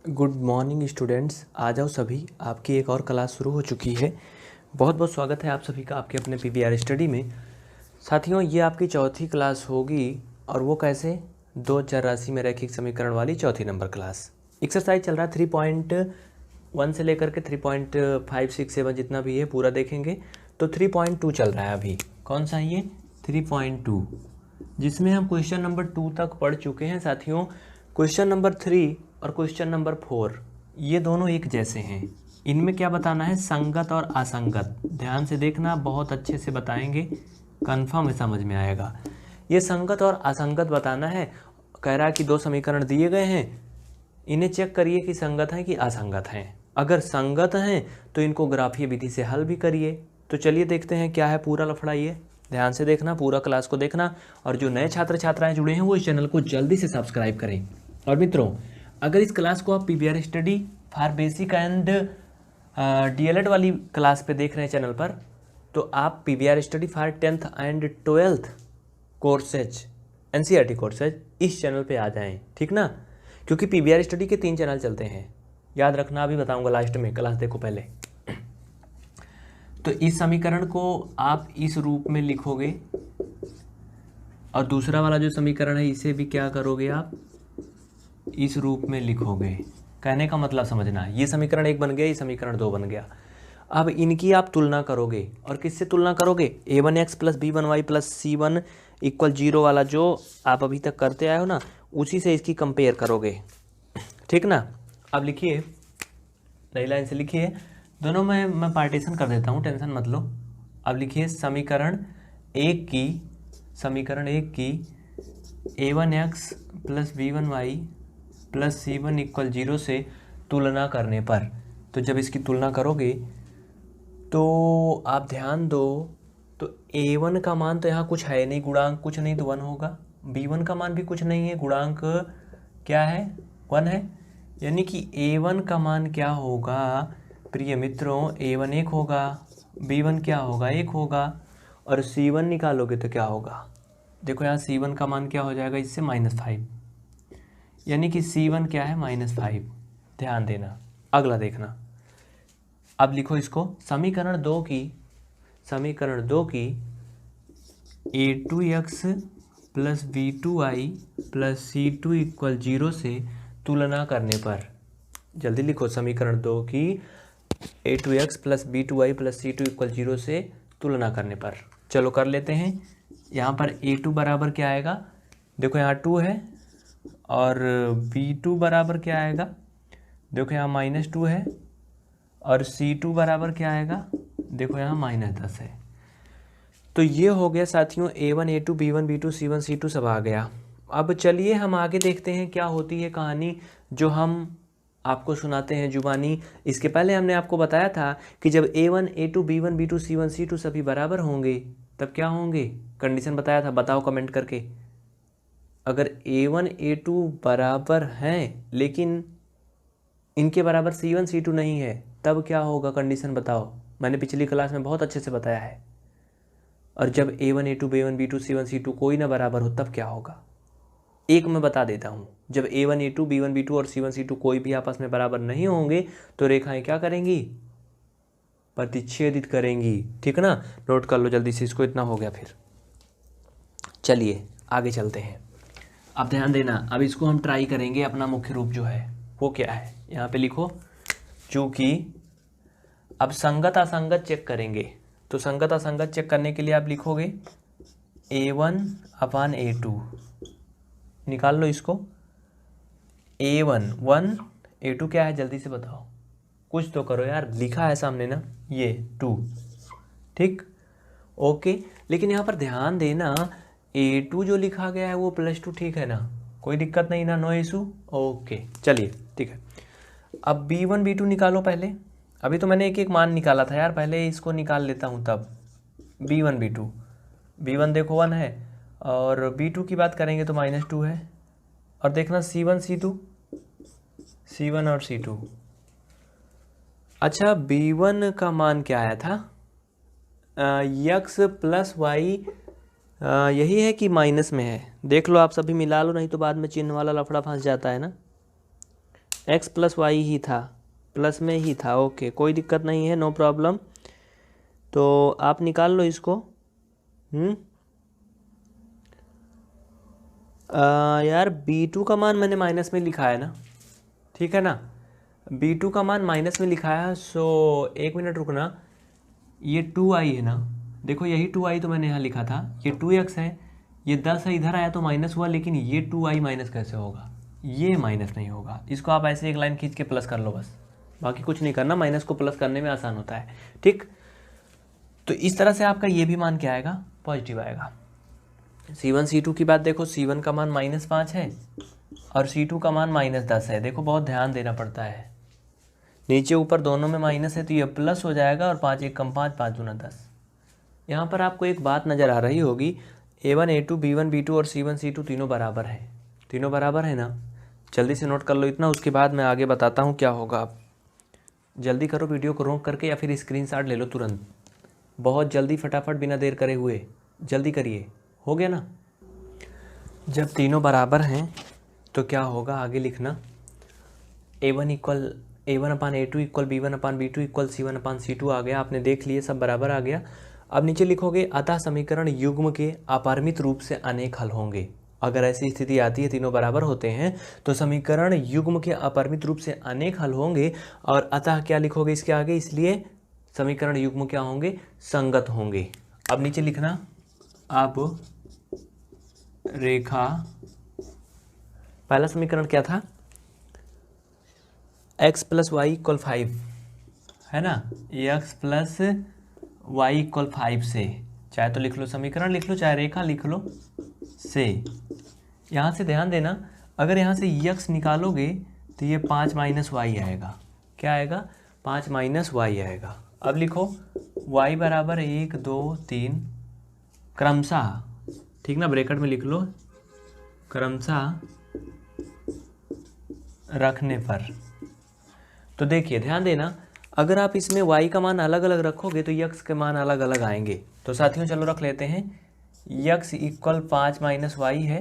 Good morning students, आ जाओ सभी। आपकी एक और क्लास शुरू हो चुकी है। बहुत बहुत स्वागत है आप सभी का आपके अपने पीवीआर स्टडी में। साथियों, ये आपकी चौथी क्लास होगी और वो कैसे, दो चर राशि में रैखिक समीकरण वाली चौथी नंबर क्लास। एक्सरसाइज चल रहा है 3.1 से लेकर के 3.5, 6, 7 जितना भी है पूरा देखेंगे। तो 3.2 चल रहा है अभी। कौन सा ये 3.2, जिसमें हम क्वेश्चन नंबर 2 तक पढ़ चुके हैं साथियों। क्वेश्चन नंबर 3 और क्वेश्चन नंबर 4 ये दोनों एक जैसे हैं। इनमें क्या बताना है, संगत और असंगत। ध्यान से देखना, बहुत अच्छे से बताएंगे, कंफर्म है समझ में आएगा। ये संगत और असंगत बताना है। कह रहा है कि दो समीकरण दिए गए हैं, इन्हें चेक करिए कि संगत हैं कि असंगत हैं। अगर संगत हैं तो इनको ग्राफीय विधि से हल भी करिए। तो चलिए देखते हैं क्या है पूरा लफड़ा। ये ध्यान से देखना, पूरा क्लास को देखना। और जो नए छात्र छात्राएं जुड़े हैं वो इस चैनल को जल्दी से सब्सक्राइब करें। और मित्रों, अगर इस क्लास को आप PVR study for basic and DElEd वाली क्लास पे देख रहे हैं चैनल पर, तो आप PVR study for 10th and 12th courses, NCERT courses इस चैनल पे आ जाएं, ठीक ना। क्योंकि पीवीआर स्टडी के 3 चैनल चलते हैं, याद रखना। अभी बताऊंगा लास्ट में, क्लास देखो पहले। तो इस समीकरण को आप इस रूप में लिखोगे और दूसरा वाला जो समीकरण है इसे भी क्या करोगे, आप इस रूप में लिखोगे। कहने का मतलब समझना, ये समीकरण 1 बन गया, ये समीकरण 2 बन गया। अब इनकी आप तुलना करोगे। और किससे तुलना करोगे, a1x plus b1y plus c1 equal 0 वाला जो आप अभी तक करते आए हो ना, उसी से इसकी कंपेयर करोगे, ठीक ना। अब लिखिए, नई लाइन से लिखिए। दोनों में मैं पार्टीशन कर देता हूँ, टेंशन मत लो। अब लिखिए समीकरण 1 की a1x plus b1y plus c1 equal 0 से तुलना करने पर, तो जब इसकी तुलना करोगे तो आप ध्यान दो, तो a1 का मान तो यहाँ कुछ है नहीं, गुणांक कुछ नहीं, तो 1 होगा। b1 का मान भी कुछ नहीं है, गुणांक क्या है, 1 है। यानी कि a1 का मान क्या होगा प्रिय मित्रों, a1 1 होगा, b1 क्या होगा, 1 होगा। और c1 निकालोगे तो क्या होगा, देखो यहाँ c1 का मान क्या हो जाएगा इससे, -5। यानी कि c1 क्या है, -5। ध्यान देना, अगला देखना। अब लिखो इसको, समीकरण 2 की a2x plus b2y plus c2 equal 0 से तुलना करने पर, जल्दी लिखो, समीकरण 2 की a2x plus b2y plus c2 equal 0 से तुलना करने पर। चलो कर लेते हैं। यहाँ पर a2 बराबर क्या आएगा, देखो यहाँ 2 है, और b2 बराबर क्या आएगा, देखो यहाँ -2 है, और c2 बराबर क्या आएगा, देखो यहाँ -10 है। तो ये हो गया साथियों a1 a2 b1 b2 c1 c2 सब आ गया। अब चलिए हम आगे देखते हैं क्या होती है कहानी जो हम आपको सुनाते हैं जुबानी। इसके पहले हमने आपको बताया था कि जब a1 a2 b1 b2 c1 c2 सभी बराबर होंगे तब क्या होंगे, कंडीशन बताया था, बताओ कमेंट करके। अगर a1 a2 बराबर हैं लेकिन इनके बराबर c1 c2 नहीं है, तब क्या होगा, कंडीशन बताओ। मैंने पिछली क्लास में बहुत अच्छे से बताया है। और जब a1 a2 b1 b2 c1 c2 कोई ना बराबर हो तब क्या होगा, एक मैं बता देता हूँ। जब a1 a2 b1 b2 और c1 c2 कोई भी आपस में बराबर नहीं होंगे तो रेखाएं क्या करेंगी, प्रतिच्छेदित करेंगी, ठीक ना। नोट कर लो जल्दी से इसको, इतना हो गया। फिर चलिए आगे चलते हैं। अब ध्यान देना, अब इसको हम ट्राई करेंगे। अपना मुख्य रूप जो है वो क्या है, यहाँ पे लिखो। चूंकि अब संगत असंगत चेक करेंगे, तो संगत असंगत चेक करने के लिए आप लिखोगे a1 अपान a2, निकाल लो इसको। a1 1, a2 क्या है जल्दी से बताओ, कुछ तो करो यार, लिखा है सामने ना, ये 2, ठीक, ओके। लेकिन यहाँ पर ध्यान देना, a2 जो लिखा गया है वो +2, ठीक है ना, कोई दिक्कत नहीं ना, नो इशू, ओके। चलिए ठीक है। अब b1 b2 निकालो पहले। अभी तो मैंने एक एक मान निकाला था यार, पहले इसको निकाल लेता हूँ तब। b1 b2, b1 देखो 1 है, और b2 की बात करेंगे तो -2 है। और देखना c1 c2, c1 और c2। अच्छा, b1 का मान क्या आया था, x प्लस वाई, यही है कि माइनस में है, देख लो आप सभी, मिला लो, नहीं तो बाद में चिन्ह वाला लफड़ा फंस जाता है ना। एक्स प्लस वाई ही था, प्लस में ही था, ओके कोई दिक्कत नहीं है, नो प्रॉब्लम। तो आप निकाल लो इसको। यार B2 का मान मैंने माइनस में लिखा है ना, ठीक है ना, B2 का मान माइनस में लिखा है। सो एक मिनट रुकना, ये 2i है ना, देखो यही 2i तो मैंने यहाँ लिखा था, ये 2x है, ये 10 है, इधर आया तो माइनस हुआ, लेकिन ये 2i माइनस कैसे होगा, ये माइनस नहीं होगा। इसको आप ऐसे एक लाइन खींच के प्लस कर लो बस, बाकी कुछ नहीं करना, माइनस को प्लस करने में आसान होता है, ठीक। तो इस तरह से आपका ये भी मान क्या आएगा, पॉजिटिव आएगा। C1 C2 की बात देखो, C1 का मान -5 है और C2 का मान -10 है। देखो बहुत ध्यान देना पड़ता है, नीचे ऊपर दोनों में माइनस है तो ये प्लस हो जाएगा, और 5 1 कम 5, 5 दूना 10। यहाँ पर आपको एक बात नज़र आ रही होगी, A1 A2 B1 B2 और C1 C2 तीनों बराबर है, तीनों बराबर है ना। जल्दी से नोट कर लो इतना, उसके बाद मैं आगे बताता हूँ क्या होगा। आप जल्दी करो, वीडियो को रोक करके या फिर स्क्रीनशॉट ले लो तुरंत, बहुत जल्दी फटाफट बिना देर करे हुए, जल्दी करिए। हो गया ना। जब तीनों बराबर हैं तो क्या होगा, आगे लिखना, A1 इक्वल A1 अपान A2 इक्वल B1 अपान B2 इक्वल C1 अपान C2 आ गया। आपने देख लिए सब बराबर आ गया। अब नीचे लिखोगे, अतः समीकरण युग्म के अपरिमित रूप से अनेक हल होंगे। अगर ऐसी स्थिति आती है, तीनों बराबर होते हैं, तो समीकरण युग्म के अपरिमित रूप से अनेक हल होंगे। और अतः क्या लिखोगे इसके आगे, इसलिए समीकरण युग्म क्या होंगे, संगत होंगे। अब नीचे लिखना, अब रेखा, पहला समीकरण क्या था, x प्लस वाई इक्वल 5 है ना, x प्लस वाई इक्वल 5 से, चाहे तो लिख लो समीकरण लिख लो, चाहे रेखा लिख लो, से यहाँ से ध्यान देना, अगर यहाँ से x निकालोगे तो ये 5 माइनस वाई आएगा। क्या आएगा, 5 माइनस वाई आएगा। अब लिखो y बराबर 1 2 3 क्रमशः, ठीक ना, ब्रैकेट में लिख लो, क्रमशः रखने पर। तो देखिए ध्यान देना, अगर आप इसमें y का मान अलग अलग रखोगे तो x के मान अलग अलग आएंगे। तो साथियों चलो रख लेते हैं, x इक्वल 5 माइनस वाई है,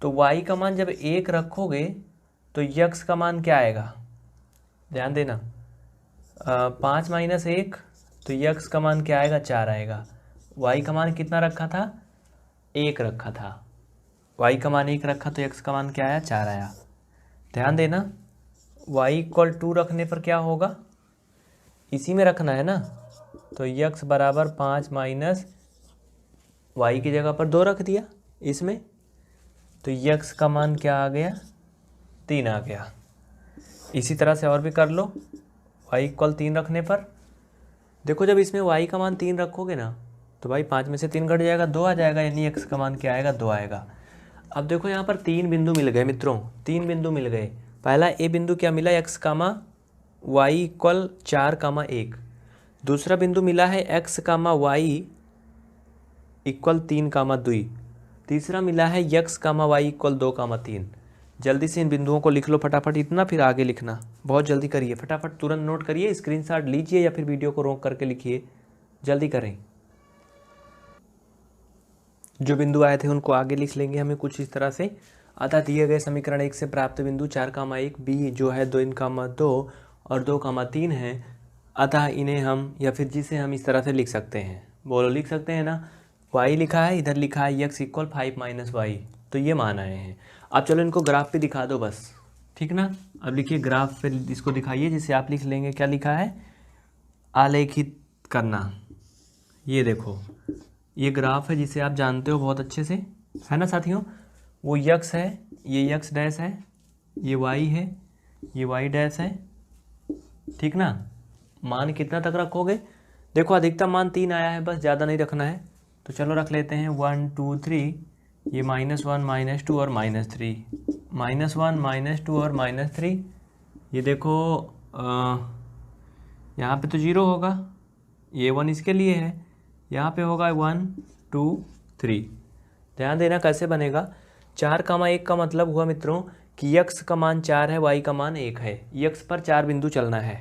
तो y का मान जब 1 रखोगे तो x का मान क्या आएगा, ध्यान देना, 5 माइनस 1 तो x का मान क्या आएगा, 4 आएगा। y का मान कितना रखा था, 1 रखा था, y का मान 1 रखा तो x का मान क्या आया, 4 आया। ध्यान देना, y इक्वल 2 रखने पर क्या होगा, इसी में रखना है ना, तो x बराबर 5 माइनस वाई की जगह पर 2 रख दिया इसमें, तो x का मान क्या आ गया, 3 आ गया। इसी तरह से और भी कर लो, y इक्वल 3 रखने पर, देखो जब इसमें y का मान 3 रखोगे ना तो भाई 5 में से 3 घट जाएगा, 2 आ जाएगा, यानी x का मान क्या आएगा, 2 आएगा। अब देखो यहाँ पर 3 बिंदु मिल गए मित्रों, 3 बिंदु मिल गए। पहला ए बिंदु क्या मिला, x कामा वाई इक्वल 4 कामा 1, दूसरा बिंदु मिला है x कामा वाई इक्वल 3 कामा 2, तीसरा मिला है x कामा वाई इक्वल 2 कामा 3। जल्दी से इन बिंदुओं को लिख लो फटाफट इतना, फिर आगे लिखना, बहुत जल्दी करिए, फटाफट तुरंत नोट करिए, स्क्रीनशॉट लीजिए या फिर वीडियो को रोक करके लिखिए, जल्दी करें। जो बिंदु आए थे उनको आगे लिख लेंगे हमें कुछ इस तरह से, अतः दिए गए समीकरण 1 से प्राप्त बिंदु 4 कामा 1 बी जो है 2 कामा 2 और 2 कामा 3 है, अतः इन्हें हम या फिर जिसे हम इस तरह से लिख सकते हैं, बोलो लिख सकते हैं ना, y लिखा है, इधर लिखा है x इक्वल 5 माइनस वाई, तो ये मान आए हैं। अब चलो इनको ग्राफ पे दिखा दो बस, ठीक ना। अब लिखिए ग्राफ पे इसको दिखाइए, जिसे आप लिख लेंगे, क्या लिखा है, आलेखित करना। ये देखो ये ग्राफ है जिसे आप जानते हो बहुत अच्छे से, है ना साथियों, वो x है, ये x डैश है, ये y है, ये y डैश है, ठीक ना। मान कितना तक रखोगे, देखो अधिकतम मान 3 आया है, बस ज़्यादा नहीं रखना है, तो चलो रख लेते हैं 1 2 3, ये -1 -2 और -3, -1 -2 और -3। ये देखो यहाँ पे तो 0 होगा, ये 1 इसके लिए है, यहाँ पे होगा 1 2 3। ध्यान देना कैसे बनेगा, 4 कामा 1 का मतलब हुआ मित्रों कि x का मान 4 है, y का मान 1 है, x पर 4 बिंदु चलना है।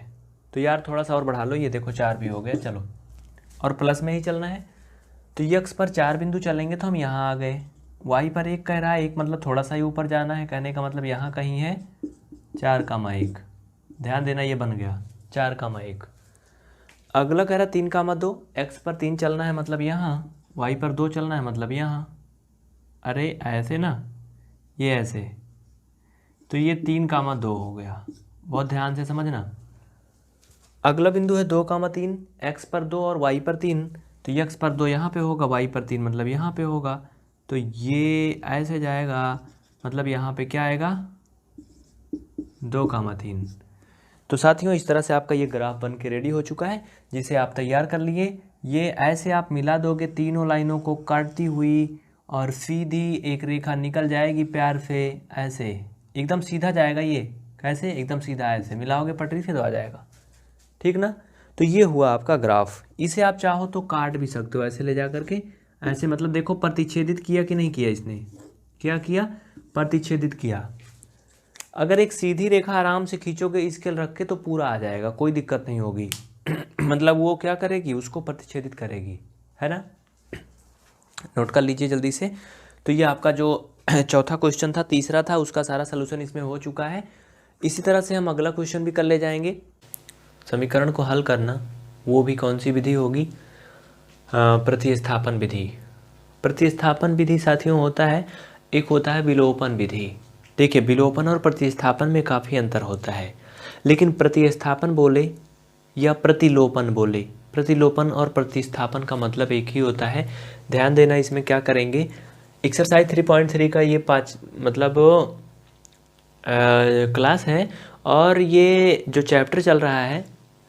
तो यार थोड़ा सा और बढ़ा लो, ये देखो 4 भी हो गया, चलो, और प्लस में ही चलना है, तो x पर 4 बिंदु चलेंगे तो हम यहाँ आ गए, y पर 1 कह रहा है, 1 मतलब थोड़ा सा ही ऊपर जाना है, कहने का मतलब यहाँ कहीं है 4,1। ध्यान देना ये बन गया 4,1। अगला कह रहा 3,2। x पर 3 चलना है मतलब यहाँ, y पर 2 चलना है मतलब यहाँ। अरे ऐसे ना, ये ऐसे, तो ये 3,2 हो गया। बहुत ध्यान से समझना। अगला बिंदु है 2,3। x पर 2 और y पर 3, तो x पर 2 यहाँ पे होगा, y पर 3 मतलब यहाँ पे होगा। तो ये ऐसे जाएगा, मतलब यहाँ पे क्या आएगा 2,3। तो साथियों इस तरह से आपका ये ग्राफ बन के रेडी हो चुका है, जिसे आप तैयार कर लिए। ये ऐसे आप मिला दोगे तीनों लाइनों को काटती हुई, और सीधी एक रेखा निकल जाएगी प्यार से, ऐसे एकदम सीधा जाएगा। ये कैसे एकदम सीधा ऐसे मिलाओगे पटरी से तो आ जाएगा, ठीक ना। तो ये हुआ आपका ग्राफ। इसे आप चाहो तो काट भी सकते हो ऐसे ले जा करके, ऐसे मतलब देखो प्रतिच्छेदित किया कि नहीं किया इसने, क्या किया, प्रतिच्छेदित किया। अगर एक सीधी रेखा आराम से खींचोगे स्केल रख के तो पूरा आ जाएगा, कोई दिक्कत नहीं होगी। मतलब वो क्या करेगी, उसको प्रतिच्छेदित करेगी, है ना। नोट कर लीजिए जल्दी से। तो ये आपका जो चौथा क्वेश्चन था, तीसरा था, उसका सारा सलूशन इसमें हो चुका है। इसी तरह से हम अगला क्वेश्चन भी कर ले जाएंगे। समीकरण को हल करना, वो भी कौन सी विधि होगी, प्रतिस्थापन विधि। प्रतिस्थापन विधि साथियों होता है, एक होता है विलोपन विधि। देखिए विलोपन और प्रतिस्थापन में काफ़ी अंतर होता है, लेकिन प्रतिस्थापन बोले या प्रतिलोपन बोले, प्रतिलोपन और प्रतिस्थापन का मतलब एक ही होता है। ध्यान देना, इसमें क्या करेंगे, एक्सरसाइज 3.3 का ये 5 मतलब क्लास है, और ये जो चैप्टर चल रहा है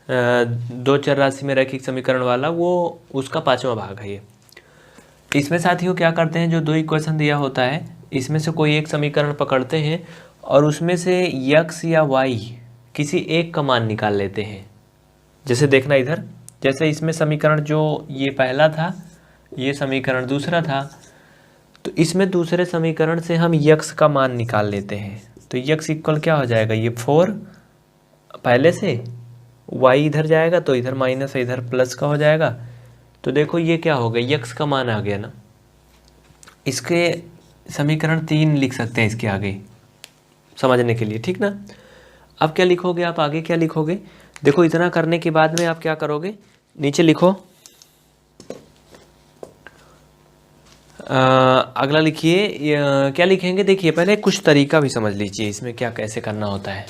दो चर राशि में रैखिक समीकरण वाला, वो उसका 5वां भाग है ये। इसमें साथियों क्या करते हैं, जो दो इक्वेशन दिया होता है इसमें से कोई एक समीकरण पकड़ते हैं और उसमें से x या y किसी एक का मान निकाल लेते हैं। जैसे देखना इधर, जैसे इसमें समीकरण जो ये पहला था, ये समीकरण दूसरा था, तो इसमें दूसरे समीकरण से हम x का मान निकाल लेते हैं। तो x इक्वल क्या हो जाएगा, ये 4 पहले से, y इधर जाएगा तो इधर माइनस है, इधर प्लस का हो जाएगा। तो देखो ये क्या हो गया, x का मान आ गया ना। इसके समीकरण 3 लिख सकते हैं इसके आगे समझने के लिए, ठीक ना। अब क्या लिखोगे आप, आगे क्या लिखोगे, देखो इतना करने के बाद में आप क्या करोगे, नीचे लिखो, अगला लिखिए, क्या लिखेंगे, देखिए पहले कुछ तरीका भी समझ लीजिए इसमें क्या कैसे करना होता है।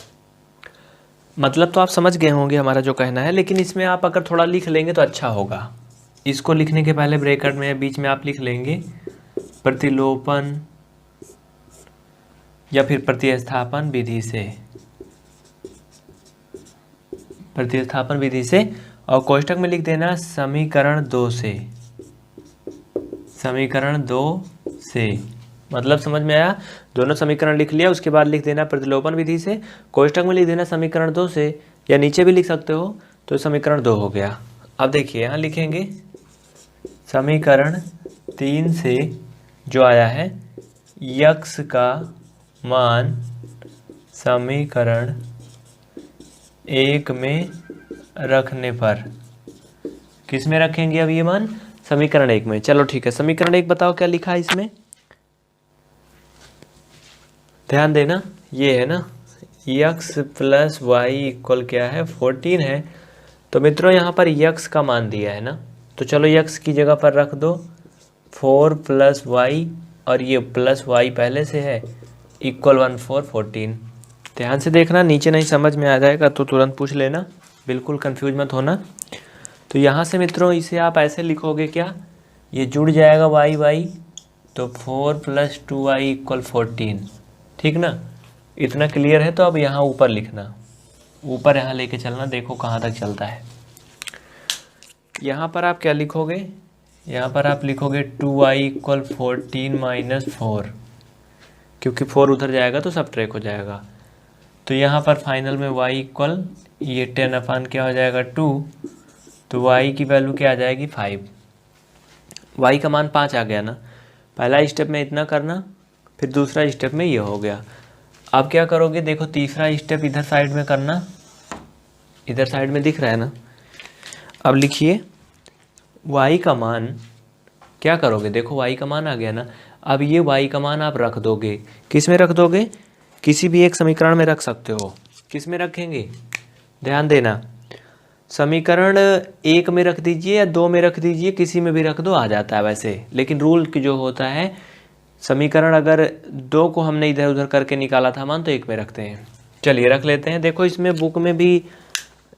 मतलब तो आप समझ गए होंगे हमारा जो कहना है, लेकिन इसमें आप अगर थोड़ा लिख लेंगे तो अच्छा होगा। इसको लिखने के पहले ब्रैकेट में बीच में आप लिख लेंगे प्रतिलोपन या फिर प्रतिस्थापन विधि से, प्रतिस्थापन विधि से, और कोष्ठक में लिख देना समीकरण 2 से, समीकरण 2 से। मतलब समझ में आया, दोनों समीकरण लिख लिया, उसके बाद लिख देना प्रतिलोपन विधि से, कोष्ठक में लिख देना समीकरण 2 से, या नीचे भी लिख सकते हो, तो समीकरण 2 हो गया। अब देखिए यहाँ लिखेंगे समीकरण 3 से जो आया है, x का मान समीकरण 1 में रखने पर, किस में रखेंगे अब ये मान, समीकरण 1 में। चलो ठीक है, समीकरण 1 बताओ क्या लिखा है इसमें, ध्यान देना, ये है ना x प्लस वाई इक्वल क्या है 14 है। तो मित्रों यहाँ पर x का मान दिया है ना, तो चलो x की जगह पर रख दो 4 प्लस वाई, और ये प्लस वाई पहले से है, इक्वल 1 4 14। ध्यान से देखना, नीचे नहीं समझ में आ जाएगा तो तुरंत पूछ लेना, बिल्कुल कंफ्यूज मत होना। तो यहाँ से मित्रों इसे आप ऐसे लिखोगे, क्या ये जुड़ जाएगा वाई वाई, तो 4 प्लस 2y इक्वल 14, ठीक ना। इतना क्लियर है, तो अब यहाँ ऊपर लिखना, ऊपर यहाँ लेके चलना, देखो कहाँ तक चलता है। यहाँ पर आप क्या लिखोगे, यहाँ पर आप लिखोगे 2y इक्वल 14 माइनस 4, क्योंकि 4 उधर जाएगा तो सब ट्रैक हो जाएगा। तो यहाँ पर फाइनल में y इक्वल ये 10 अपान क्या हो जाएगा 2, तो y की वैल्यू क्या आ जाएगी 5। y का मान 5 आ गया ना। पहला स्टेप में इतना करना, फिर दूसरा स्टेप में ये हो गया। अब क्या करोगे, देखो तीसरा स्टेप इधर साइड में करना, इधर साइड में दिख रहा है ना। अब लिखिए y का मान क्या करोगे, देखो y का मान आ गया ना। अब ये y का मान आप रख दोगे, किस में रख दोगे, किसी भी एक समीकरण में रख सकते हो। किस में रखेंगे, ध्यान देना, समीकरण 1 में रख दीजिए या 2 में रख दीजिए, किसी में भी रख दो, आ जाता है वैसे। लेकिन रूल की जो होता है, समीकरण अगर 2 को हमने इधर उधर करके निकाला था मान, तो 1 में रखते हैं। चलिए रख लेते हैं। देखो इसमें बुक में भी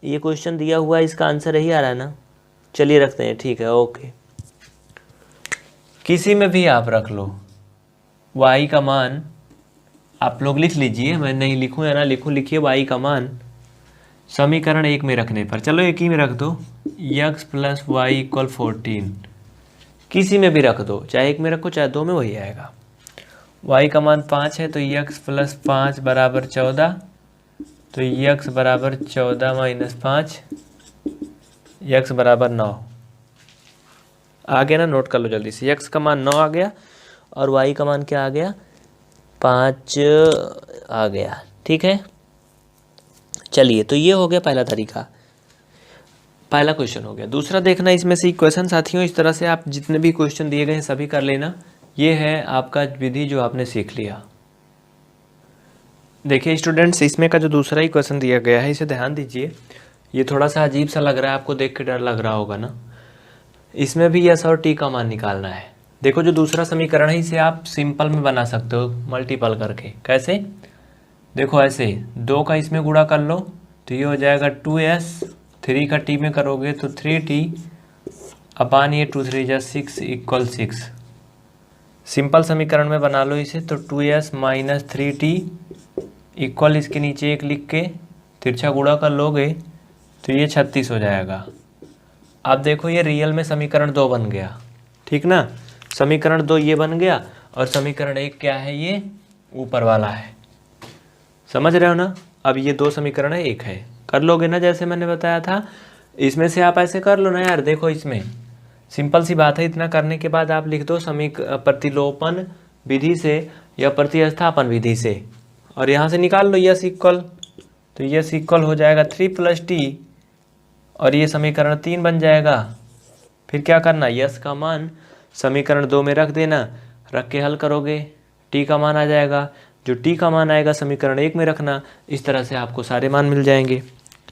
ये क्वेश्चन दिया हुआ है, इसका आंसर यही आ रहा है ना। चलिए रखते हैं, ठीक है, ओके। किसी में भी आप रख लो, y का मान आप लोग लिख लीजिए, मैं नहीं लिखूँ या ना लिखूँ, लिखिए y का मान समीकरण 1 में रखने पर, चलो 1 ही में रख दो, x + y = 14। किसी में भी रख दो, चाहे 1 में रखो चाहे 2 में, वही आएगा। y का मान 5 है तो x + 5 = 14, तो x = 14 - 5, x = 9 आ गया ना। नोट कर लो जल्दी से, x का मान 9 आ गया और y का मान क्या आ गया, 5 आ गया, ठीक है। चलिए, तो ये हो गया पहला तरीका, पहला क्वेश्चन हो गया। दूसरा देखना इसमें से इक्वेशन साथियों, इस तरह से आप जितने भी क्वेश्चन दिए गए हैं सभी कर लेना। ये है आपका विधि जो आपने सीख लिया। देखिए स्टूडेंट्स, इसमें का जो दूसरा इक्वेशन दिया गया है, इसे ध्यान दीजिए। ये थोड़ा सा अजीब सा लग रहा है आपको, देख के डर लग रहा होगा ना। इसमें भी यस और टी का मान निकालना है। देखो जो दूसरा समीकरण है, इसे आप सिंपल में बना सकते हो मल्टीपल करके। कैसे, देखो ऐसे 2 का इसमें गुणा कर लो तो ये हो जाएगा 2s, 3 का t में करोगे तो 3t अपान ये 2 3 जा 6 = 6। सिंपल समीकरण में बना लो इसे, तो 2s - 3t इक्वल, इसके नीचे 1 लिख के तिरछा गुणा कर लोगे तो ये 36 हो जाएगा। अब देखो ये रियल में समीकरण 2 बन गया, ठीक ना। समीकरण 2 ये बन गया और समीकरण 1 क्या है, ये ऊपर वाला है, समझ रहे हो ना। अब ये 2 समीकरण है, 1 है, कर लोगे ना जैसे मैंने बताया था। इसमें से आप ऐसे कर लो ना यार, देखो इसमें सिंपल सी बात है। इतना करने के बाद आप लिख दो प्रतिलोपन विधि से या प्रतिस्थापन विधि से, और यहाँ से निकाल लो यस इक्वल, तो यस इक्वल हो जाएगा 3 + t, और ये समीकरण 3 बन जाएगा। फिर क्या करना, यस का मान समीकरण 2 में रख देना, रख के हल करोगे, टी का मान आ जाएगा, जो टी का मान आएगा समीकरण 1 में रखना। इस तरह से आपको सारे मान मिल जाएंगे,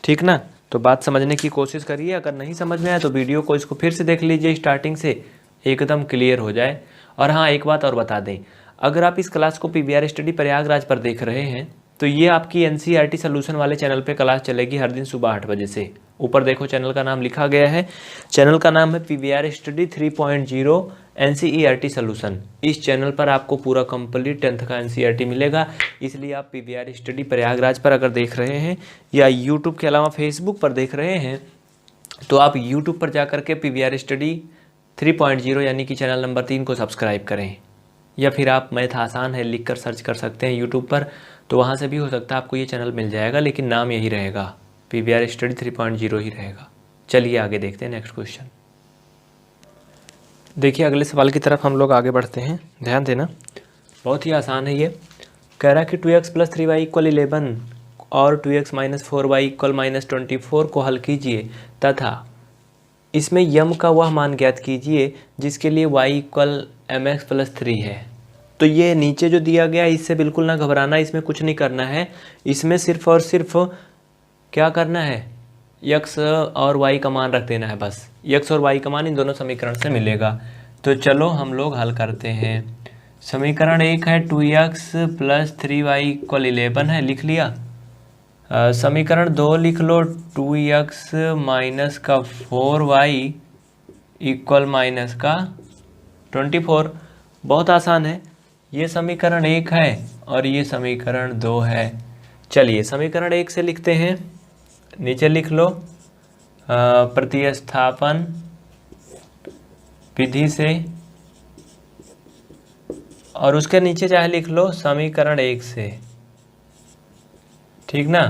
ठीक ना। तो बात समझने की कोशिश करिए, अगर नहीं समझ में आए तो वीडियो को इसको फिर से देख लीजिए स्टार्टिंग से, एकदम क्लियर हो जाए। और हाँ, एक बात और बता दें, अगर आप इस क्लास को PVR स्टडी प्रयागराज पर देख रहे हैं तो ये आपकी NCERT सोल्यूशन वाले चैनल पे क्लास चलेगी हर दिन सुबह 8 बजे से। ऊपर देखो चैनल का नाम लिखा गया है, चैनल का नाम है PVR स्टडी 3.0 NCERT सोल्यूशन। इस चैनल पर आपको पूरा कंप्लीट 10th का NCERT मिलेगा। इसलिए आप PVR स्टडी प्रयागराज पर अगर देख रहे हैं या यूट्यूब के अलावा फेसबुक पर देख रहे हैं, तो आप यूट्यूब पर जाकर के PVR स्टडी 3.0 यानी कि चैनल नंबर 3 को सब्सक्राइब करें, या फिर आप मैथ आसान है लिख कर सर्च कर सकते हैं यूट्यूब पर, तो वहाँ से भी हो सकता है आपको ये चैनल मिल जाएगा, लेकिन नाम यही रहेगा, PVR स्टडी 3.0 ही रहेगा। चलिए आगे देखते हैं नेक्स्ट क्वेश्चन। देखिए अगले सवाल की तरफ हम लोग आगे बढ़ते हैं, ध्यान देना, बहुत ही आसान है ये। कह रहा है कि 2x + 3y = 11 और 2x - 4y = -24 को हल कीजिए तथा इसमें यम का वह मान ज्ञात कीजिए जिसके लिए y = mx + 3 है। तो ये नीचे जो दिया गया है इससे बिल्कुल ना घबराना, इसमें कुछ नहीं करना है। इसमें सिर्फ और सिर्फ क्या करना है, x और y का मान रख देना है बस। x और y का मान इन दोनों समीकरण से मिलेगा। तो चलो हम लोग हल करते हैं। समीकरण 1 है 2x + 3y = 11 है, लिख लिया। समीकरण 2 लिख लो, 2x - 4y = -24। बहुत आसान है, ये समीकरण 1 है और ये समीकरण 2 है। चलिए समीकरण 1 से लिखते हैं, नीचे लिख लो प्रतिस्थापन विधि से, और उसके नीचे चाहे लिख लो समीकरण 1 से, ठीक ना।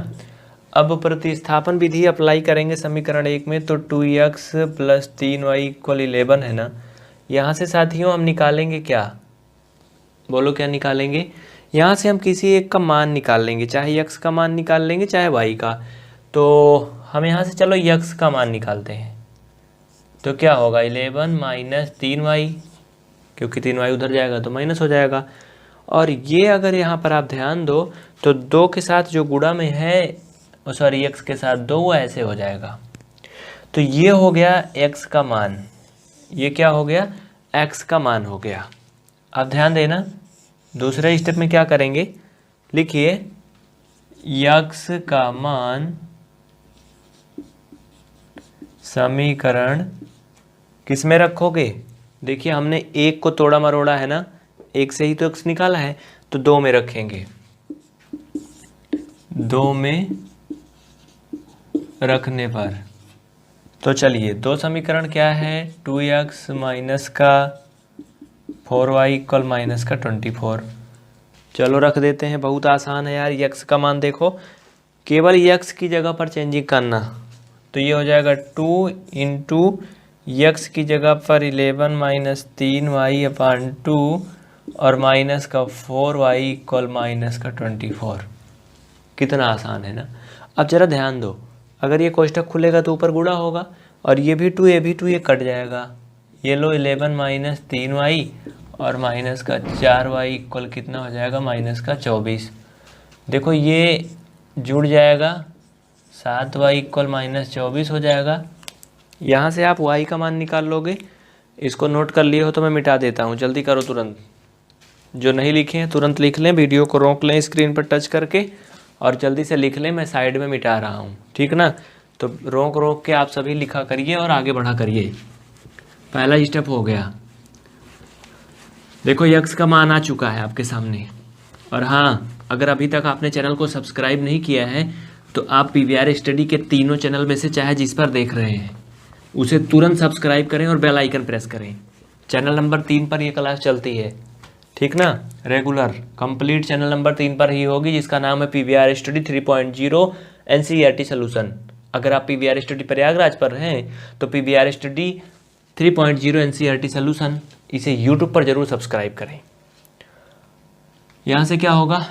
अब प्रतिस्थापन विधि अप्लाई करेंगे समीकरण 1 में, तो 2x + 3y = 11 है ना। यहाँ से साथियों हम निकालेंगे क्या, बोलो क्या निकालेंगे। यहाँ से हम किसी एक का मान निकाल लेंगे, चाहे x का मान निकाल लेंगे चाहे y का। तो हम यहाँ से चलो x का मान निकालते हैं, तो क्या होगा 11 - 3y, क्योंकि 3y उधर जाएगा तो माइनस हो जाएगा। और ये अगर यहाँ पर आप ध्यान दो तो 2 के साथ जो गुणा में है, सॉरी x के साथ 2, वो ऐसे हो जाएगा। तो ये हो गया x का मान, ये क्या हो गया, x का मान हो गया। अब ध्यान देना, दूसरे स्टेप में क्या करेंगे, लिखिए x का मान समीकरण किस में रखोगे। देखिए हमने 1 को तोड़ा मरोड़ा है ना, 1 से ही तो x निकाला है, तो 2 में रखेंगे। 2 में रखने पर तो चलिए 2 समीकरण क्या है, 2x माइनस का 4y इक्वल माइनस का 24। चलो रख देते हैं, बहुत आसान है यार। x का मान देखो, केवल x की जगह पर चेंजिंग करना, तो ये हो जाएगा 2 इंटू x की जगह पर 11 माइनस 3y अपान 2 और माइनस का 4y इक्वल माइनस का 24। कितना आसान है ना। अब जरा ध्यान दो, अगर ये कोष्ठक खुलेगा तो ऊपर गुणा होगा, और ये भी 2 ये भी 2, ये कट जाएगा। ये लो 11 माइनस 3y और माइनस का 4y इक्वल कितना हो जाएगा, माइनस का 24। देखो ये जुड़ जाएगा, 7y इक्वल माइनस 24 हो जाएगा। यहाँ से आप y का मान निकाल लोगे। इसको नोट कर लिए हो तो मैं मिटा देता हूँ, जल्दी करो तुरंत। जो नहीं लिखे हैं तुरंत लिख लें, वीडियो को रोक लें स्क्रीन पर टच करके और जल्दी से लिख लें, मैं साइड में मिटा रहा हूँ, ठीक ना। तो रोक रोक के आप सभी लिखा करिए और आगे बढ़ा करिए। पहला स्टेप हो गया। देखो x का मान आ चुका है आपके सामने। और हाँ, अगर अभी तक आपने चैनल को सब्सक्राइब नहीं किया है तो आप PVR स्टडी के तीनों चैनल में से चाहे जिस पर देख रहे हैं उसे तुरंत सब्सक्राइब करें और बेल आइकन प्रेस करें। चैनल नंबर 3 पर यह क्लास चलती है, ठीक ना, रेगुलर कंप्लीट चैनल नंबर 3 पर ही होगी, जिसका नाम है PVR स्टडी 3.0 NCERT सोल्यूशन। अगर आप PVR स्टडी प्रयागराज पर हैं तो PVR स्टडी 3.0 NCERT सोल्यूशन, इसे यूट्यूब पर जरूर सब्सक्राइब करें। यहाँ से क्या होगा,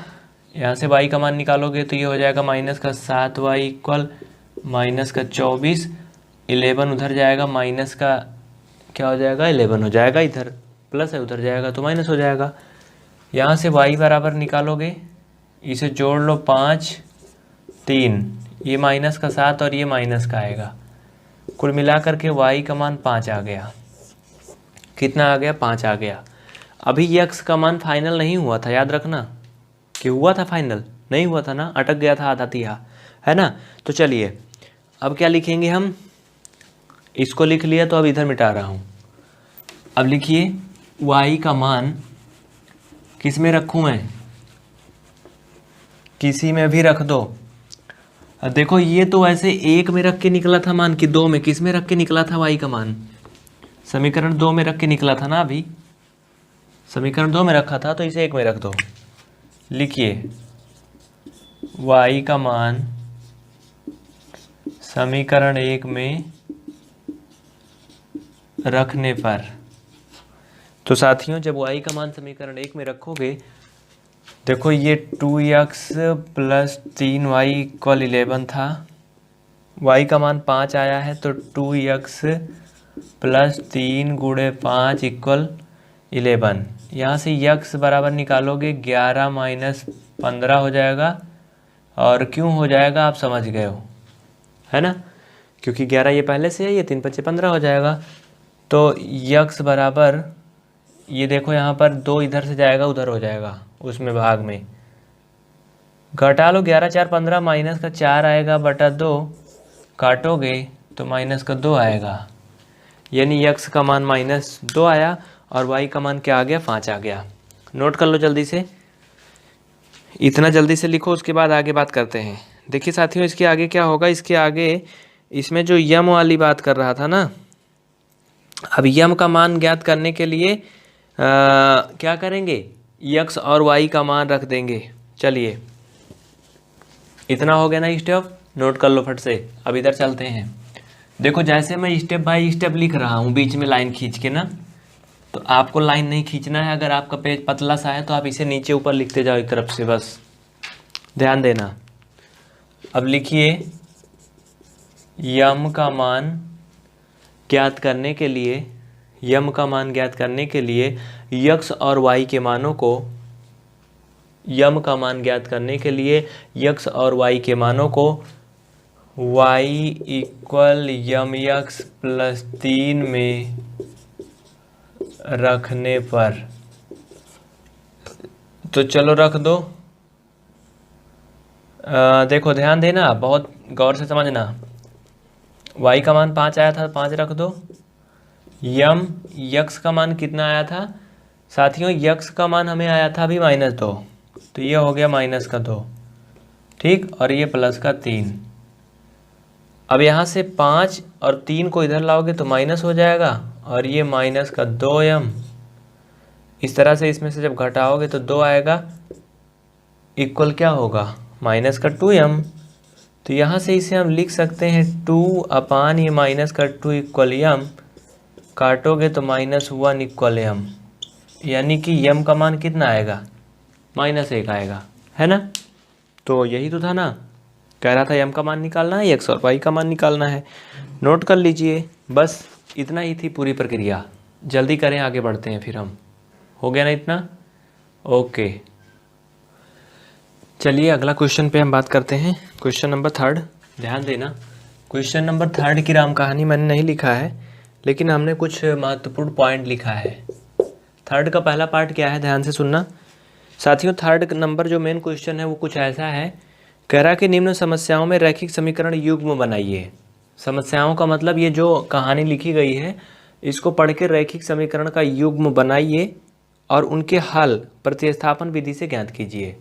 यहाँ से y का मान निकालोगे तो ये हो जाएगा माइनस का 7y इक्वल माइनस का 24। 11 उधर जाएगा, माइनस का क्या हो जाएगा, 11 हो जाएगा, इधर प्लस है उधर जाएगा तो माइनस हो जाएगा। यहाँ से y बराबर निकालोगे, इसे जोड़ लो 5 3, ये माइनस का 7 और ये माइनस का आएगा, कुल मिलाकर के y का मान 5 आ गया। कितना आ गया, 5 आ गया। अभी x का मान फाइनल नहीं हुआ था, याद रखना कि हुआ था फाइनल, नहीं हुआ था ना, अटक गया था आधा तिहा, है ना। तो चलिए अब क्या लिखेंगे हम, इसको लिख लिया तो अब इधर मिटा रहा हूँ। अब लिखिए y का मान किस में रखूँ मैं, किसी में भी रख दो। अब देखो ये तो ऐसे 1 में रख के निकला था मान, कि 2 में, किस में रख के निकला था y का मान, समीकरण 2 में रख के निकला था ना। अभी समीकरण 2 में रखा था तो इसे 1 में रख दो। लिखिए y का मान समीकरण 1 में रखने पर, तो साथियों जब y का मान समीकरण 1 में रखोगे, देखो ये 2x प्लस 3y इक्वल 11 था, y का मान 5 आया है तो 2x प्लस 3 गुणे 5 इक्वल 11। यहाँ से x बराबर निकालोगे 11 माइनस 15 हो जाएगा, और क्यों हो जाएगा आप समझ गए हो, है ना, क्योंकि 11 ये पहले से है, ये 3 5 15 हो जाएगा। तो x बराबर, ये देखो यहाँ पर 2 इधर से जाएगा उधर हो जाएगा, उसमें भाग में घटा लो, 11 4 15 माइनस का 4 आएगा बटा 2, काटोगे तो माइनस का 2 आएगा, यानी x का मान -2 आया और y का मान क्या आ गया, 5 आ गया। नोट कर लो जल्दी से, इतना जल्दी से लिखो, उसके बाद आगे बात करते हैं। देखिए साथियों इसके आगे क्या होगा, इसके आगे इसमें जो यम वाली बात कर रहा था ना, अब यम का मान ज्ञात करने के लिए क्या करेंगे, x और y का मान रख देंगे। चलिए इतना हो गया ना स्टेप, नोट कर लो फट से। अब इधर चलते हैं। देखो जैसे मैं स्टेप बाय स्टेप लिख रहा हूँ बीच में लाइन खींच के ना, तो आपको लाइन नहीं खींचना है। अगर आपका पेज पतला सा है तो आप इसे नीचे ऊपर लिखते जाओ एक तरफ से, बस ध्यान देना। अब लिखिए यम का मान ज्ञात करने के लिए, यम का मान ज्ञात करने के लिए x और y के मानों को यम का मान ज्ञात करने के लिए यक्स और वाई के मानों को y इक्वल यम यक्स प्लस 3 में रखने पर, तो चलो रख दो। देखो ध्यान देना, बहुत गौर से समझना। y का मान 5 आया था, 5 रख दो। यम यक्स का मान कितना आया था साथियों? यक्स का मान हमें आया था अभी -2, तो ये हो गया -2, ठीक, और ये प्लस का 3। अब यहाँ से 5 और 3 को इधर लाओगे तो माइनस हो जाएगा, और ये -2m। इस तरह से इसमें से जब घटाओगे तो 2 आएगा, इक्वल क्या होगा? -2m। तो यहाँ से इसे हम लिख सकते हैं 2 अपान ये -2 इक्वल m, काटोगे तो -1 इक्वल m, यानी कि m का मान कितना आएगा? -1 आएगा, है ना? तो यही तो था ना, कह रहा था m का मान निकालना है, x और y का मान निकालना है। नोट कर लीजिए, बस इतना ही थी पूरी प्रक्रिया। जल्दी करें, आगे बढ़ते हैं फिर हम। हो गया ना इतना? ओके, चलिए अगला क्वेश्चन पे हम बात करते हैं। क्वेश्चन नंबर 3, ध्यान देना। क्वेश्चन नंबर 3 की राम कहानी मैंने नहीं लिखा है, लेकिन हमने कुछ महत्वपूर्ण पॉइंट लिखा है। 3 का पहला पार्ट क्या है, ध्यान से सुनना साथियों। 3 नंबर जो मेन क्वेश्चन है वो कुछ ऐसा है, कह रहा कि निम्न समस्याओं में रैखिक समीकरण युग्म बनाइए। समस्याओं का मतलब ये जो कहानी लिखी गई है इसको पढ़ के रैखिक समीकरण का युग्म बनाइए और उनके हल प्रतिस्थापन विधि से ज्ञात कीजिए।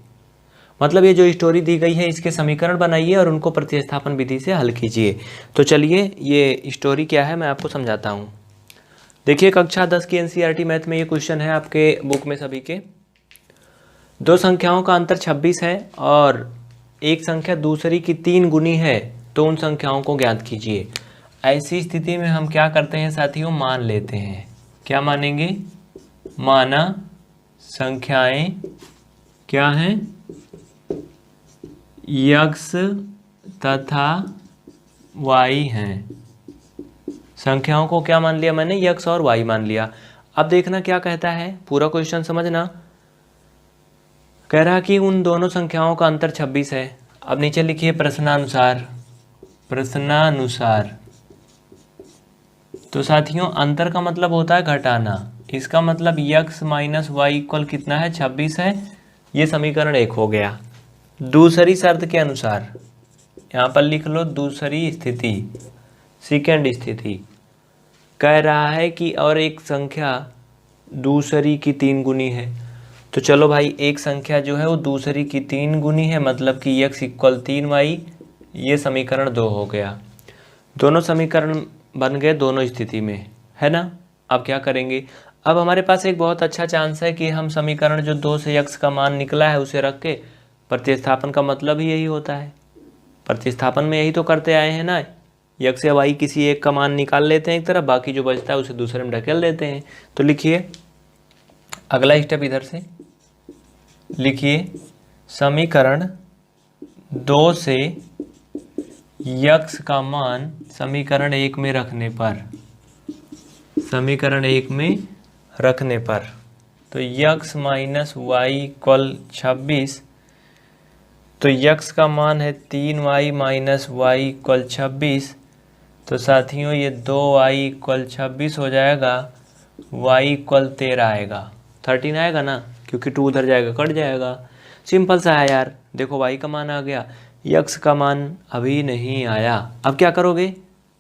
मतलब ये जो स्टोरी दी गई है इसके समीकरण बनाइए और उनको प्रतिस्थापन विधि से हल कीजिए। तो चलिए ये स्टोरी क्या है मैं आपको समझाता हूँ। देखिए कक्षा 10 की एनसीईआरटी मैथ में ये क्वेश्चन है आपके बुक में सभी के। दो संख्याओं का अंतर 26 है और एक संख्या दूसरी की 3 गुनी है, तो उन संख्याओं को ज्ञात कीजिए। ऐसी स्थिति में हम क्या करते हैं साथियों? मान लेते हैं। क्या मानेंगे? माना संख्याएं क्या हैं? यक्स तथा वाई हैं। संख्याओं को क्या मान लिया मैंने? यक्स और वाई मान लिया। अब देखना क्या कहता है, पूरा क्वेश्चन समझना। कह रहा कि उन दोनों संख्याओं का अंतर 26 है। अब नीचे लिखिए प्रश्नानुसार। प्रश्नानुसार तो साथियों अंतर का मतलब होता है घटाना। इसका मतलब यक्स माइनस वाई इक्वल कितना है? 26 है। ये समीकरण 1 हो गया। दूसरी शर्त के अनुसार यहाँ पर लिख लो दूसरी स्थिति, सेकेंड स्थिति। कह रहा है कि और एक संख्या दूसरी की 3 गुनी है। तो चलो भाई एक संख्या जो है वो दूसरी की 3 गुनी है, मतलब कि x इक्वल 3y। ये समीकरण 2 हो गया। दोनों समीकरण बन गए दोनों स्थिति में, है ना? अब क्या करेंगे? अब हमारे पास एक बहुत अच्छा चांस है कि हम समीकरण जो 2 से x का मान निकला है उसे रख के, प्रतिस्थापन का मतलब ही यही होता है, प्रतिस्थापन में यही तो करते आए हैं ना। x या y किसी एक का मान निकाल लेते हैं एक तरफ, बाकी जो बचता है उसे दूसरे में ढकेल देते हैं। तो लिखिए अगला स्टेप, इधर से लिखिए समीकरण 2 से यक्स का मान समीकरण 1 में रखने पर, समीकरण 1 में रखने पर, तो यक्स माइनस वाई इक्वल 26। तो यक्स का मान है 3y माइनस वाई इक्वल 26। तो साथियों ये 2y इक्वल 26 हो जाएगा, y इक्वल 13 आएगा। 13 आएगा ना, क्योंकि 2 उधर जाएगा कट जाएगा। सिंपल सा है यार। देखो y का मान आ गया, यक्स का मान अभी नहीं आया। अब क्या करोगे?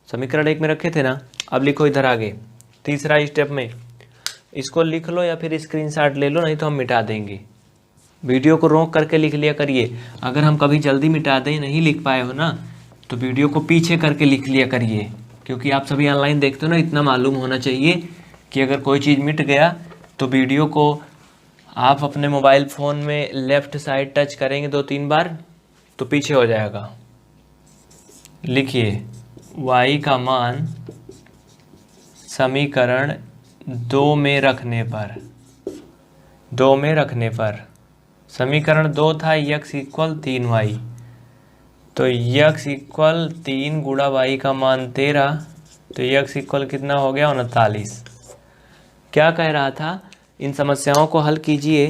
समीकरण 1 में रखे थे ना, अब लिखो इधर आगे तीसरा स्टेप में। इसको लिख लो या फिर स्क्रीनशॉट ले लो, नहीं तो हम मिटा देंगे। वीडियो को रोक करके लिख लिया करिए। अगर हम कभी जल्दी मिटा दें, नहीं लिख पाए हो ना, तो वीडियो को पीछे करके लिख लिया करिए, क्योंकि आप सभी ऑनलाइन देखते हो ना। इतना मालूम होना चाहिए कि अगर कोई चीज़ मिट गया तो वीडियो को आप अपने मोबाइल फ़ोन में लेफ़्ट साइड टच करेंगे 2-3 बार तो पीछे हो जाएगा। लिखिए y का मान समीकरण 2 में रखने पर, 2 में रखने पर, समीकरण 2 था x इक्वल 3y। तो x इक्वल 3 गुणा y का मान 13, तो x इक्वल कितना हो गया? 39। क्या कह रहा था? इन समस्याओं को हल कीजिए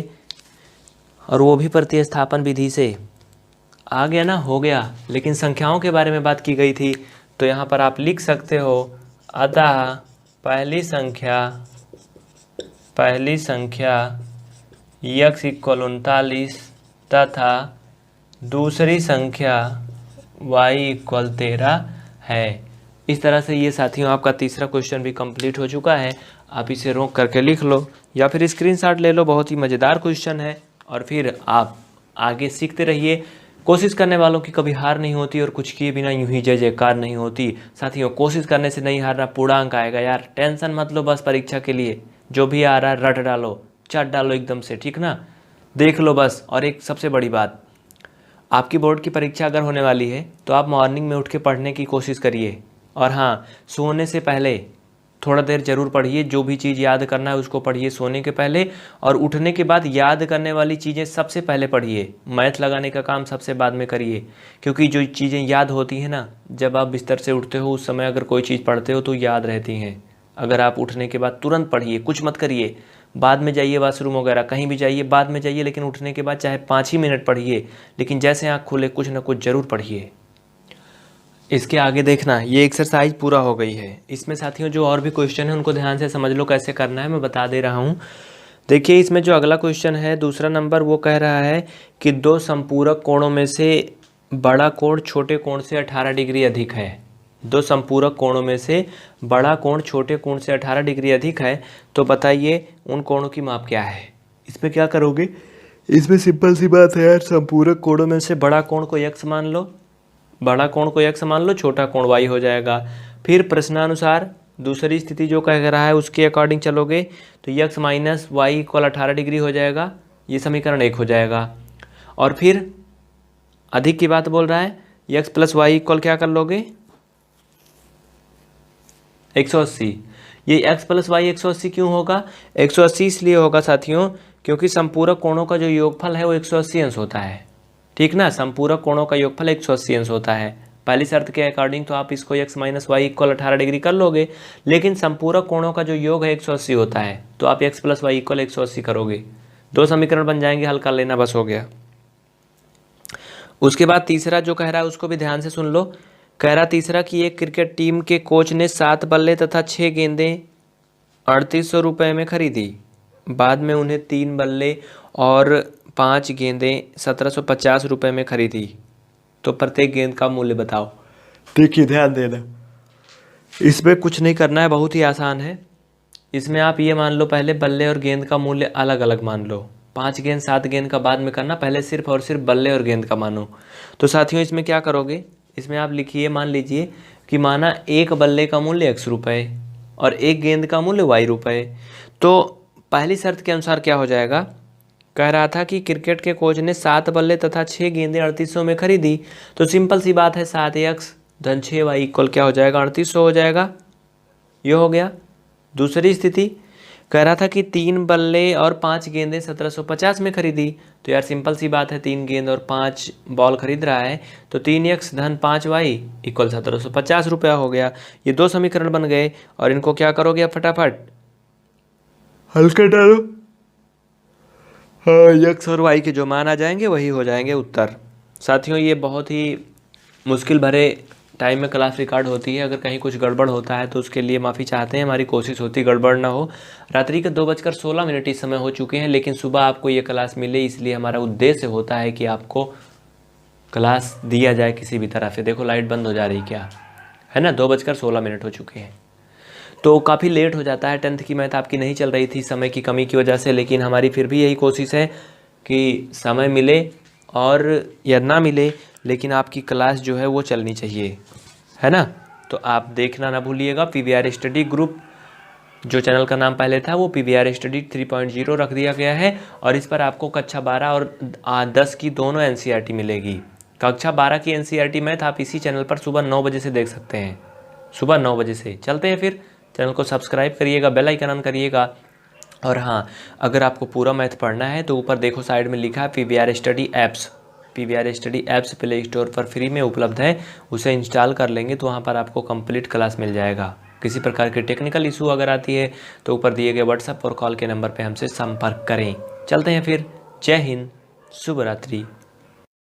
और वो भी प्रतिस्थापन विधि से। आ गया ना, हो गया। लेकिन संख्याओं के बारे में बात की गई थी, तो यहाँ पर आप लिख सकते हो, अतः पहली संख्या x इक्वल 39 तथा दूसरी संख्या y इक्वल 13 है। इस तरह से ये साथियों आपका तीसरा क्वेश्चन भी कंप्लीट हो चुका है। आप इसे रोक करके लिख लो या फिर स्क्रीनशॉट ले लो, बहुत ही मज़ेदार क्वेश्चन है। और फिर आप आगे सीखते रहिए। कोशिश करने वालों की कभी हार नहीं होती और कुछ किए बिना यूं ही जय जयकार नहीं होती। साथियों, कोशिश करने से नहीं हारना, पूरा अंक आएगा यार। टेंशन मत लो, बस परीक्षा के लिए जो भी आ रहा है रट डालो, चट डालो एकदम से, ठीक ना। देख लो बस। और एक सबसे बड़ी बात, आपकी बोर्ड की परीक्षा अगर होने वाली है तो आप मॉर्निंग में उठ के पढ़ने की कोशिश करिए। और हाँ, सोने से पहले थोड़ा देर जरूर पढ़िए। जो भी चीज़ याद करना है उसको पढ़िए सोने के पहले, और उठने के बाद याद करने वाली चीज़ें सबसे पहले पढ़िए। मैथ लगाने का काम सबसे बाद में करिए, क्योंकि जो चीज़ें याद होती हैं ना, जब आप बिस्तर से उठते हो उस समय अगर कोई चीज़ पढ़ते हो तो याद रहती हैं। अगर आप उठने के बाद तुरंत पढ़िए, कुछ मत करिए, बाद में जाइए वॉशरूम वगैरह कहीं भी जाइए, बाद में जाइए, लेकिन उठने के बाद चाहे 5 ही मिनट पढ़िए, लेकिन जैसे आँख खुले कुछ ना कुछ ज़रूर पढ़िए। इसके आगे देखना, ये एक्सरसाइज पूरा हो गई है। इसमें साथियों जो और भी क्वेश्चन है उनको ध्यान से समझ लो कैसे करना है, मैं बता दे रहा हूँ। देखिए, इसमें जो अगला क्वेश्चन है दूसरा नंबर, वो कह रहा है कि दो संपूरक कोणों में से बड़ा कोण छोटे कोण से 18 डिग्री अधिक है। दो संपूरक कोणों में से बड़ा कोण छोटे कोण से 18 डिग्री अधिक है, तो बताइए उन कोणों की माप क्या है। इसमें क्या करोगे, इसमें सिंपल सी बात है यार, संपूरक कोणों में से बड़ा कोण को x मान लो, बड़ा कोण को x मान लो, छोटा कोण y हो जाएगा। फिर प्रश्नानुसार दूसरी स्थिति जो कह रहा है उसके अकॉर्डिंग चलोगे तो x minus Y equal 18 degree हो जाएगा, ये समीकरण 1 हो जाएगा। और फिर अधिक की बात बोल रहा है, x प्लस वाई इक्वल क्या कर लोगे, 180। ये x प्लस वाई 180 क्यों होगा, 180 इसलिए होगा साथियों क्योंकि संपूरक कोणों का जो योगफल है वो 180 अंश होता है, ठीक ना। संपूरक कोणों का योगफल 180 अंश होता है। पहली शर्त के अकॉर्डिंग तो आप इसको x minus Y equal 18 degree कर लोगे, लेकिन संपूरक कोणों का जो योग है 180 होता है, तो आप x प्लस वाई इक्वल 180 करोगे। दो समीकरण बन जाएंगे, हल कर लेना, बस हो गया। उसके बाद तीसरा जो कह रहा है उसको भी ध्यान से सुन लो। कह रहा तीसरा कि एक क्रिकेट टीम के कोच ने 7 बल्ले तथा 6 गेंदें 3800 रुपये में खरीदी। बाद में उन्हें 3 बल्ले और 5 गेंदें 1750 रुपये में खरीदी, तो प्रत्येक गेंद का मूल्य बताओ। देखिए ध्यान देना, इसमें कुछ नहीं करना है, बहुत ही आसान है। इसमें आप ये मान लो पहले बल्ले और गेंद का मूल्य अलग अलग मान लो। 5 गेंद 7 गेंद का बाद में करना, पहले सिर्फ और सिर्फ बल्ले और गेंद का मानो। तो साथियों इसमें क्या करोगे, इसमें आप लिखिए, मान लीजिए कि माना एक बल्ले का मूल्य x रुपये और एक गेंद का मूल्य y रुपये। तो पहली शर्त के अनुसार क्या हो जाएगा, कह रहा था कि क्रिकेट के कोच ने 7 बल्ले तथा 6 गेंदें 3800 में खरीदी, तो सिंपल सी बात है 7x धन 6y इक्वल क्या हो जाएगा, 3800 हो जाएगा। ये हो गया। दूसरी स्थिति कह रहा था कि 3 बल्ले और 5 गेंदें 1750 में खरीदी, तो यार सिंपल सी बात है 3 गेंद और 5 बॉल खरीद रहा है, तो 3x धन 5y इक्वल 1750 रुपया हो गया। ये दो समीकरण बन गए और इनको क्या करोगे आप, फटाफट हल कर डालो। x और y के जो मान आ जाएंगे वही हो जाएंगे उत्तर। साथियों ये बहुत ही मुश्किल भरे टाइम में क्लास रिकॉर्ड होती है, अगर कहीं कुछ गड़बड़ होता है तो उसके लिए माफ़ी चाहते हैं। हमारी कोशिश होती है गड़बड़ ना हो। रात्रि के 2:16 इस समय हो चुके हैं, लेकिन सुबह आपको ये क्लास मिले, इसलिए हमारा उद्देश्य होता है कि आपको क्लास दिया जाए किसी भी तरह से। देखो लाइट बंद हो जा रही क्या है ना, 2:16 हो चुके हैं, तो काफ़ी लेट हो जाता है। 10th की मैथ आपकी नहीं चल रही थी समय की कमी की वजह से, लेकिन हमारी फिर भी यही कोशिश है कि समय मिले और या ना मिले, लेकिन आपकी क्लास जो है वो चलनी चाहिए, है ना। तो आप देखना ना भूलिएगा। PVR स्टडी ग्रुप जो चैनल का नाम पहले था वो PVR स्टडी 3.0 रख दिया गया है, और इस पर आपको कक्षा 12 और 10 की दोनों NCERT मिलेगी। कक्षा 12 की NCERT मैथ आप इसी चैनल पर सुबह 9 बजे से देख सकते हैं, सुबह 9 बजे से। चलते हैं फिर, चैनल को सब्सक्राइब करिएगा, बेल आइकन ऑन करिएगा। और हाँ, अगर आपको पूरा मैथ पढ़ना है तो ऊपर देखो साइड में लिखा है PVR study apps. PVR study apps play store पर फ्री में उपलब्ध है, उसे इंस्टॉल कर लेंगे तो वहाँ पर आपको कंप्लीट क्लास मिल जाएगा। किसी प्रकार की टेक्निकल इशू अगर आती है तो ऊपर दिए गए व्हाट्सएप और कॉल के नंबर पर हमसे संपर्क करें। चलते हैं फिर, जय हिंद, शुभ रात्रि।